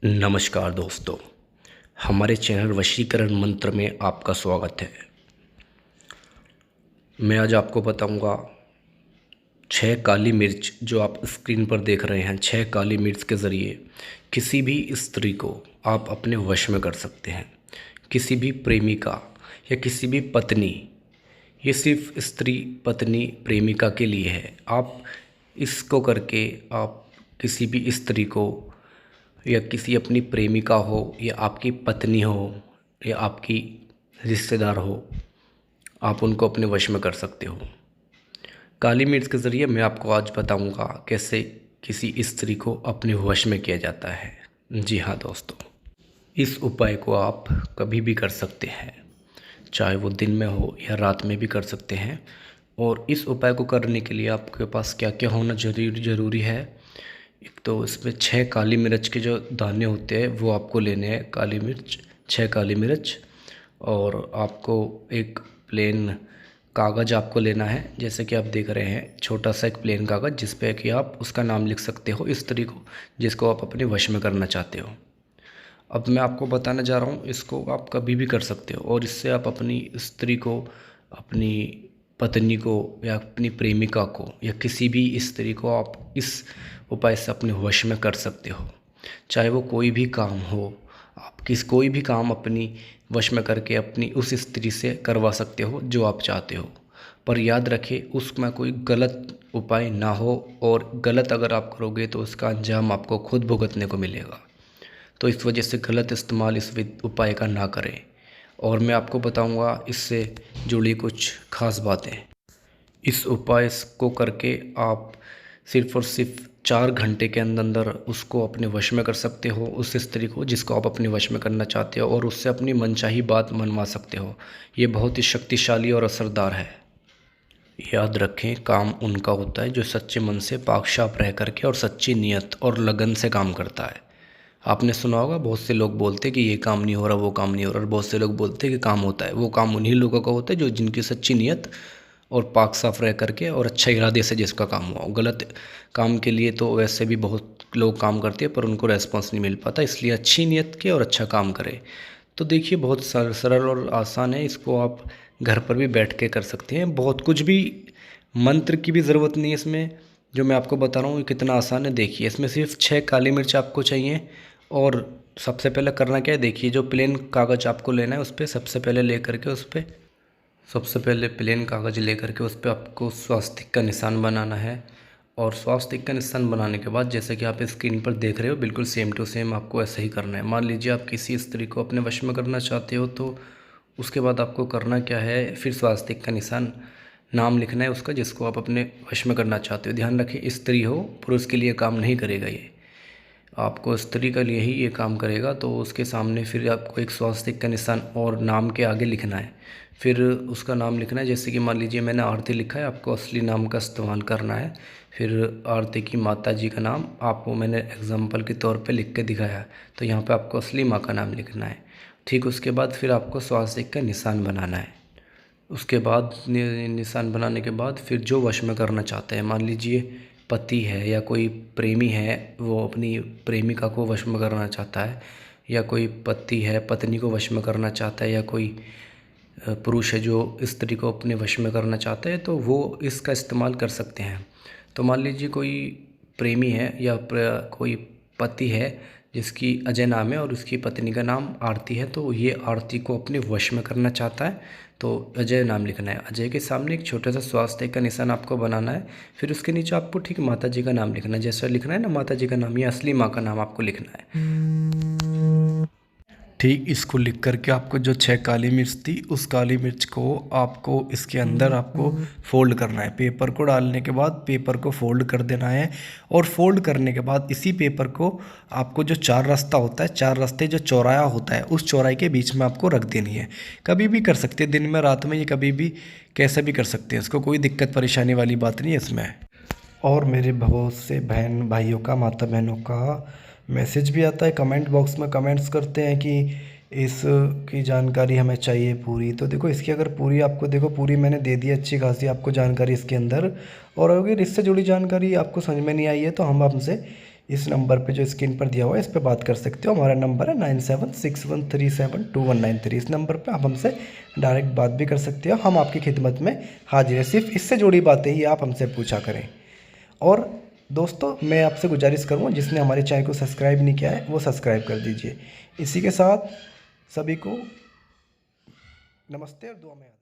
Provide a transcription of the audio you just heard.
नमस्कार दोस्तों, हमारे चैनल वशीकरण मंत्र में आपका स्वागत है। मैं आज आपको बताऊंगा 6 काली मिर्च जो आप स्क्रीन पर देख रहे हैं। 6 काली मिर्च के ज़रिए किसी भी स्त्री को आप अपने वश में कर सकते हैं। किसी भी प्रेमिका या किसी भी पत्नी, ये सिर्फ स्त्री, पत्नी, प्रेमिका के लिए है। आप इसको करके आप किसी भी स्त्री को या किसी अपनी प्रेमिका हो या आपकी पत्नी हो या आपकी रिश्तेदार हो, आप उनको अपने वश में कर सकते हो। काली मिर्च के ज़रिए मैं आपको आज बताऊंगा कैसे किसी स्त्री को अपने वश में किया जाता है। जी हाँ दोस्तों, इस उपाय को आप कभी भी कर सकते हैं, चाहे वो दिन में हो या रात में भी कर सकते हैं। और इस उपाय को करने के लिए आपके पास क्या क्या होना ज़रूरी है। एक तो इसमें 6 काली मिर्च के जो दाने होते हैं वो आपको लेने हैं। काली मिर्च, 6 काली मिर्च। और आपको एक प्लेन कागज़ आपको लेना है, जैसे कि आप देख रहे हैं, छोटा सा एक प्लेन कागज़ जिस पे कि आप उसका नाम लिख सकते हो, स्त्री को जिसको आप अपने वश में करना चाहते हो। अब मैं आपको बताने जा रहा हूँ, इसको आप कभी भी कर सकते हो और इससे आप अपनी स्त्री को, अपनी पत्नी को या अपनी प्रेमिका को या किसी भी स्त्री को आप इस उपाय से अपने वश में कर सकते हो। चाहे वो कोई भी काम हो, आप कोई भी काम अपनी वश में करके अपनी उस स्त्री से करवा सकते हो जो आप चाहते हो। पर याद रखें, उसमें कोई गलत उपाय ना हो, और गलत अगर आप करोगे तो उसका अंजाम आपको खुद भुगतने को मिलेगा। तो इस वजह से गलत इस्तेमाल इस उपाय का ना करें। और मैं आपको बताऊंगा इससे जुड़ी कुछ खास बातें। इस उपाय को करके आप सिर्फ़ और सिर्फ 4 घंटे के अंदर अंदर उसको अपने वश में कर सकते हो, उस स्त्री को जिसको आप अपने वश में करना चाहते हो, और उससे अपनी मनचाही बात मनवा सकते हो। ये बहुत ही शक्तिशाली और असरदार है। याद रखें, काम उनका होता है जो सच्चे मन से पाक साफ रह करके और सच्ची नीयत और लगन से काम करता है। आपने सुना होगा, बहुत से लोग बोलते हैं कि ये काम नहीं हो रहा, वो काम नहीं हो रहा, और बहुत से लोग बोलते हैं कि काम होता है। वो काम उन्हीं लोगों का होता है जो जिनकी सच्ची नीयत और पाक साफ रह करके और अच्छा इरादे से जिसका काम हुआ। गलत काम के लिए तो वैसे भी बहुत लोग काम करते हैं पर उनको रेस्पॉन्स नहीं मिल पाता, इसलिए अच्छी नीयत के और अच्छा काम करें। तो देखिए, बहुत सरल और आसान है, इसको आप घर पर भी बैठ के कर सकते हैं। बहुत कुछ भी मंत्र की भी ज़रूरत नहीं है इसमें, जो मैं आपको बता रहा हूँ कितना आसान है। देखिए, इसमें सिर्फ 6 काली मिर्च आपको चाहिए। और सबसे पहले करना क्या है, देखिए, जो प्लेन कागज़ आपको लेना है उस पर सबसे पहले ले करके उस पर सबसे पहले प्लेन कागज़ लेकर के उस पर आपको स्वास्तिक का निशान बनाना है। और स्वास्तिक का निशान बनाने के बाद, जैसे कि आप स्क्रीन पर देख रहे हो, बिल्कुल सेम टू सेम आपको ऐसा ही करना है। मान लीजिए आप किसी स्त्री को अपने वश में करना चाहते हो, तो उसके बाद आपको करना क्या है, फिर स्वास्तिक का निशान, नाम लिखना है उसका जिसको आप अपने वश में करना चाहते हो। ध्यान रखिए, स्त्री हो, पुरुष के लिए काम नहीं करेगा ये, आपको स्त्री के लिए ही ये काम करेगा। तो उसके सामने फिर आपको एक स्वास्तिक का निशान और नाम के आगे लिखना है। फिर उसका नाम लिखना है, जैसे कि मान लीजिए मैंने आरती लिखा है, आपको असली नाम का इस्तेमाल करना है। फिर आरती की माता जी का नाम आपको मैंने एग्जाम्पल के तौर पे लिख के दिखाया है, तो यहाँ पे आपको असली माँ का नाम लिखना है। ठीक उसके बाद फिर आपको स्वास्तिक का निशान बनाना है। उसके बाद निशान बनाने के बाद फिर जो वश में करना चाहते हैं, मान लीजिए पति है या कोई प्रेमी है, वो अपनी प्रेमिका को वश में करना चाहता है, या कोई पति है पत्नी को वश में करना चाहता है, या कोई पुरुष है जो स्त्री को अपने वश में करना चाहता है, तो वो इसका इस्तेमाल कर सकते हैं। तो मान लीजिए कोई प्रेमी है या कोई पति है जिसकी अजय नाम है और उसकी पत्नी का नाम आरती है, तो ये आरती को अपने वश में करना चाहता है, तो अजय नाम लिखना है। अजय के सामने एक छोटा सा स्वास्तिक का निशान आपको बनाना है। फिर उसके नीचे आपको ठीक माता जी का नाम लिखना है, जैसा लिखना है ना माता जी का नाम, या असली माँ का नाम आपको लिखना है। ठीक इसको लिख करके आपको जो 6 काली मिर्च थी, उस काली मिर्च को आपको इसके अंदर आपको फोल्ड करना है। पेपर को डालने के बाद पेपर को फोल्ड कर देना है। और फोल्ड करने के बाद इसी पेपर को आपको जो 4 रास्ता होता है, 4 रास्ते जो चौराया होता है, उस चौराहे के बीच में आपको रख देनी है। कभी भी कर सकते हैं, दिन में, रात में, ये कभी भी कैसे भी कर सकते हैं, इसको कोई दिक्कत परेशानी वाली बात नहीं है इसमें। और मेरे बहुत से बहन भाइयों का, माता बहनों का मैसेज भी आता है, कमेंट बॉक्स में कमेंट्स करते हैं कि इस की जानकारी हमें चाहिए पूरी। तो देखो, इसकी अगर पूरी आपको, देखो पूरी मैंने दे दी अच्छी खासी आपको जानकारी इसके अंदर। और अगर इससे जुड़ी जानकारी आपको समझ में नहीं आई है तो हम आपसे इस नंबर पे जो स्क्रीन पर दिया हुआ है इस पे बात कर सकते हो। हमारा नंबर है 9761372193। इस नंबर पे आप हमसे डायरेक्ट बात भी कर सकते हो, हम आपकी खिदमत में हाजिर है। सिर्फ इससे जुड़ी बातें ही आप हमसे पूछा करें। और दोस्तों, मैं आपसे गुजारिश करूँगा, जिसने हमारे चैनल को सब्सक्राइब नहीं किया है वो सब्सक्राइब कर दीजिए। इसी के साथ सभी को नमस्ते और दुआ में याद रखें।